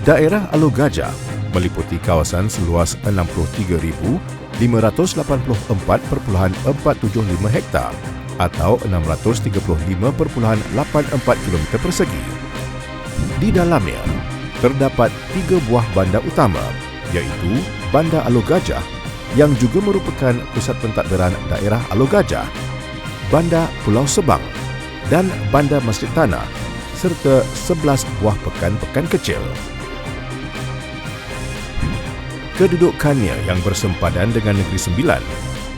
Daerah Alor Gajah meliputi kawasan seluas 63,584.47 hektar atau 635.84 km persegi. Di dalamnya terdapat 3 buah bandar utama, iaitu Bandar Alor Gajah yang juga merupakan pusat pentadbiran daerah Alor Gajah, Bandar Pulau Sebang dan Bandar Masjid Tanah serta 11 buah pekan-pekan kecil. Kedudukannya yang bersempadan dengan Negeri Sembilan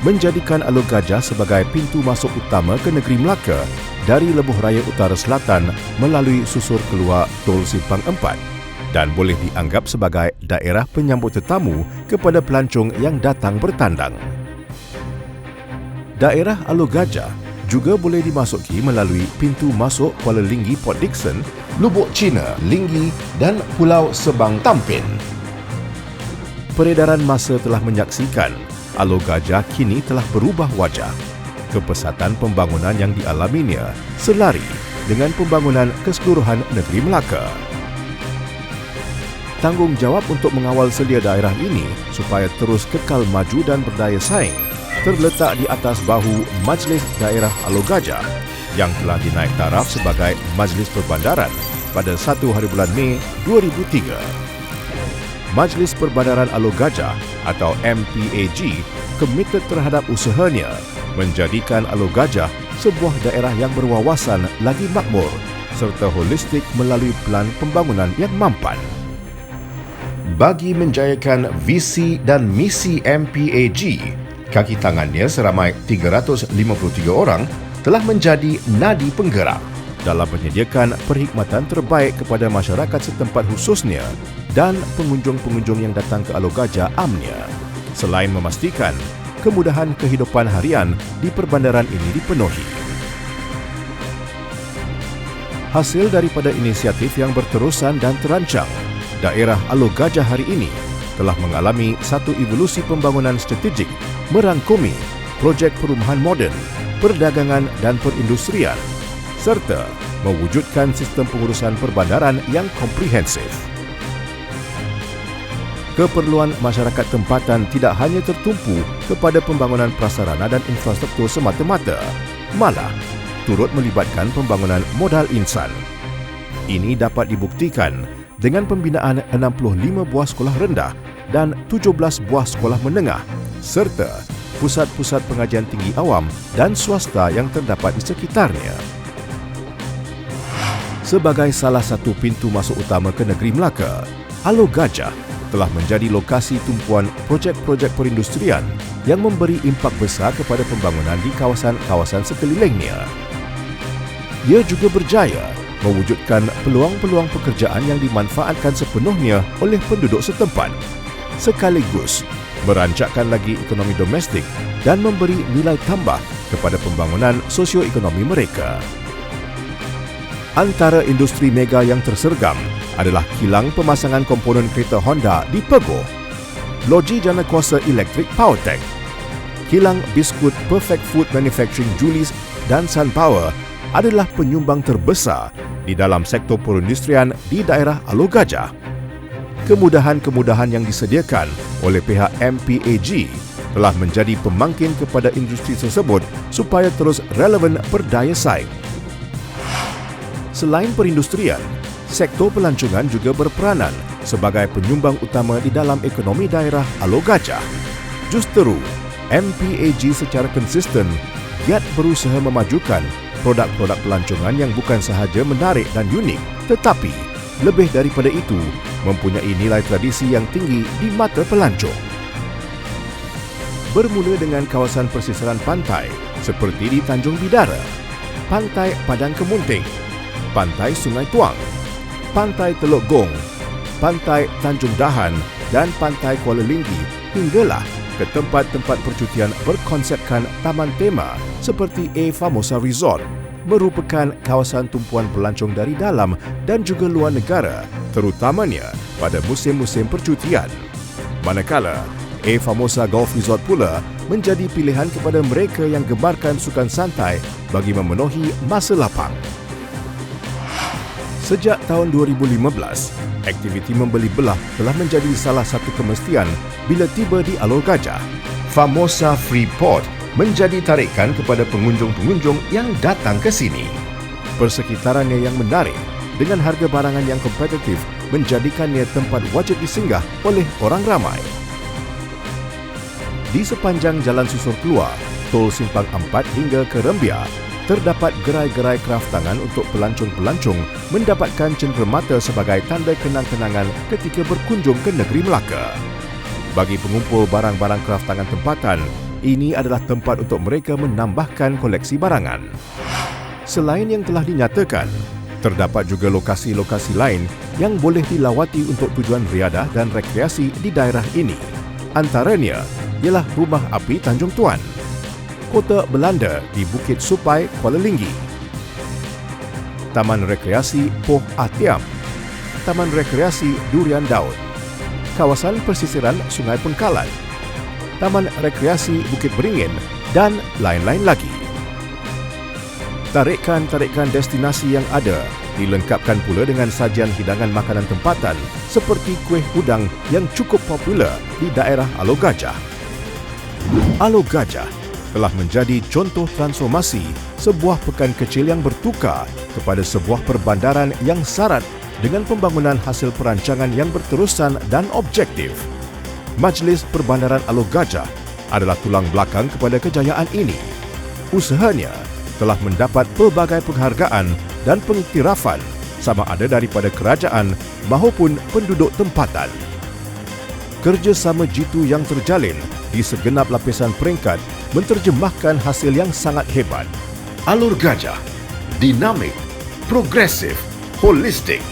menjadikan Alor Gajah sebagai pintu masuk utama ke Negeri Melaka dari Lebuh Raya Utara Selatan melalui susur keluar Tol Simpang 4 dan boleh dianggap sebagai daerah penyambut tetamu kepada pelancong yang datang bertandang. Daerah Alor Gajah juga boleh dimasuki melalui pintu masuk Kuala Linggi Port Dickson, Lubuk Cina, Linggi dan Pulau Sebang Tampin. Peredaran masa telah menyaksikan Alor Gajah kini telah berubah wajah. Kepesatan pembangunan yang dialaminya selari dengan pembangunan keseluruhan negeri Melaka. Tanggungjawab untuk mengawal sedia daerah ini supaya terus kekal maju dan berdaya saing terletak di atas bahu Majlis Daerah Alor Gajah yang telah dinaik taraf sebagai Majlis Perbandaran pada 1 hari bulan Mei 2003. Majlis Perbandaran Alor Gajah atau MPAG komited terhadap usahanya menjadikan Alor Gajah sebuah daerah yang berwawasan lagi makmur serta holistik melalui pelan pembangunan yang mampan. Bagi menjayakan visi dan misi MPAG, kaki tangannya seramai 353 orang telah menjadi nadi penggerak dalam menyediakan perkhidmatan terbaik kepada masyarakat setempat khususnya dan pengunjung-pengunjung yang datang ke Alor Gajah amnya, selain memastikan kemudahan kehidupan harian di perbandaran ini dipenuhi. Hasil daripada inisiatif yang berterusan dan terancang, daerah Alor Gajah hari ini telah mengalami satu evolusi pembangunan strategik merangkumi projek perumahan moden, perdagangan dan perindustrian serta mewujudkan sistem pengurusan perbandaran yang komprehensif. Keperluan masyarakat tempatan tidak hanya tertumpu kepada pembangunan prasarana dan infrastruktur semata-mata, malah turut melibatkan pembangunan modal insan. Ini dapat dibuktikan dengan pembinaan 65 buah sekolah rendah dan 17 buah sekolah menengah serta pusat-pusat pengajian tinggi awam dan swasta yang terdapat di sekitarnya. Sebagai salah satu pintu masuk utama ke negeri Melaka, Alor Gajah telah menjadi lokasi tumpuan projek-projek perindustrian yang memberi impak besar kepada pembangunan di kawasan-kawasan sekelilingnya. Ia juga berjaya mewujudkan peluang-peluang pekerjaan yang dimanfaatkan sepenuhnya oleh penduduk setempat, sekaligus merancakkan lagi ekonomi domestik dan memberi nilai tambah kepada pembangunan sosioekonomi mereka. Antara industri mega yang tersergam adalah kilang pemasangan komponen kereta Honda di Pegoh, Loji Jana Kuasa Elektrik Powertech, kilang biskut Perfect Food Manufacturing Julies dan SunPower adalah penyumbang terbesar di dalam sektor perindustrian di daerah Alor Gajah. Kemudahan-kemudahan yang disediakan oleh pihak MPAG telah menjadi pemangkin kepada industri tersebut supaya terus relevan berdaya saing. Selain perindustrian, sektor pelancongan juga berperanan sebagai penyumbang utama di dalam ekonomi daerah Alor Gajah. Justeru, MPAG secara konsisten giat berusaha memajukan produk-produk pelancongan yang bukan sahaja menarik dan unik, tetapi lebih daripada itu, mempunyai nilai tradisi yang tinggi di mata pelancong. Bermula dengan kawasan persisiran pantai seperti di Tanjung Bidara, Pantai Padang Kemunting, Pantai Sungai Tuang, Pantai Teluk Gong, Pantai Tanjung Dahan dan Pantai Kuala Linggi hinggalah ke tempat-tempat percutian berkonsepkan taman tema seperti A Famosa Resort merupakan kawasan tumpuan pelancong dari dalam dan juga luar negara, terutamanya pada musim-musim percutian. Manakala A Famosa Golf Resort pula menjadi pilihan kepada mereka yang gemarkan sukan santai bagi memenuhi masa lapang. Sejak tahun 2015, aktiviti membeli belah telah menjadi salah satu kemestian bila tiba di Alor Gajah. Famosa Freeport menjadi tarikan kepada pengunjung-pengunjung yang datang ke sini. Persekitarannya yang menarik dengan harga barangan yang kompetitif menjadikannya tempat wajib disinggah oleh orang ramai. Di sepanjang Jalan Susur Keluar, Tol Simpang 4 hingga ke Rembia, terdapat gerai-gerai kraftangan untuk pelancong-pelancong mendapatkan cenderamata sebagai tanda kenang-kenangan ketika berkunjung ke negeri Melaka. Bagi pengumpul barang-barang kraftangan tempatan, ini adalah tempat untuk mereka menambahkan koleksi barangan. Selain yang telah dinyatakan, terdapat juga lokasi-lokasi lain yang boleh dilawati untuk tujuan riadah dan rekreasi di daerah ini. Antaranya ialah Rumah Api Tanjung Tuan, Kota Belanda di Bukit Supai, Kuala Linggi, Taman Rekreasi Poh Atiam, Taman Rekreasi Durian Daun, Kawasan Persisiran Sungai Pengkalan, Taman Rekreasi Bukit Beringin dan lain-lain lagi. Tarikan-tarikan destinasi yang ada dilengkapkan pula dengan sajian hidangan makanan tempatan seperti kuih udang yang cukup popular di daerah Alor Gajah. Alor Gajah telah menjadi contoh transformasi sebuah pekan kecil yang bertukar kepada sebuah perbandaran yang syarat dengan pembangunan hasil perancangan yang berterusan dan objektif. Majlis Perbandaran Alor Gajah adalah tulang belakang kepada kejayaan ini. Usahanya telah mendapat pelbagai penghargaan dan pengiktirafan sama ada daripada kerajaan maupun penduduk tempatan. Kerjasama jitu yang terjalin di segenap lapisan peringkat menterjemahkan hasil yang sangat hebat. Alor Gajah, dinamik, progresif, holistik.